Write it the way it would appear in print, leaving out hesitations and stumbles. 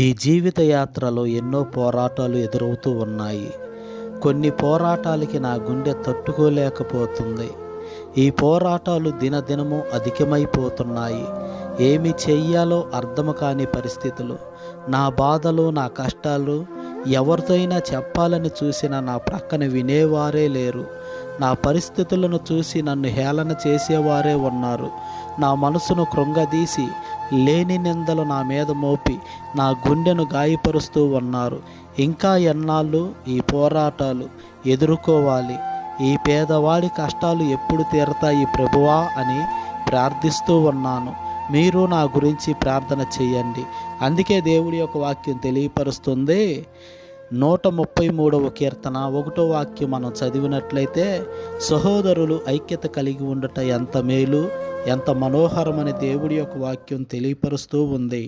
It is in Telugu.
ఈ జీవిత యాత్రలో ఎన్నో పోరాటాలు ఎదురవుతూ ఉన్నాయి. కొన్ని పోరాటాలకి నా గుండె తట్టుకోలేకపోతుంది. ఈ పోరాటాలు దినదినము అధికమైపోతున్నాయి. ఏమి చెయ్యాలో అర్థం కాని పరిస్థితులు. నా బాధలు, నా కష్టాలు ఎవరితో అయినా చెప్పాలని చూసినా నా ప్రక్కన వినేవారే లేరు. నా పరిస్థితులను చూసి నన్ను హేళన చేసేవారే ఉన్నారు. నా మనసును కృంగదీసి లేని నిందలు నా మీద మోపి నా గుండెను గాయపరుస్తూ ఉన్నారు. ఇంకా ఎన్నాళ్ళు ఈ పోరాటాలు ఎదుర్కోవాలి? ఈ పేదవాడి కష్టాలు ఎప్పుడు తీరతాయి ప్రభువా అని ప్రార్థిస్తూ ఉన్నాను. మీరు నా గురించి ప్రార్థన చేయండి. అందుకే దేవుడి యొక్క వాక్యం తెలియపరుస్తుంది. 133వ కీర్తన 1వ వాక్యం మనం చదివినట్లయితే, సహోదరులు ఐక్యత కలిగి ఉండట ఎంత మేలు, ఎంత మనోహరమని దేవుడి యొక్క వాక్యం తెలియపరుస్తూ ఉంది.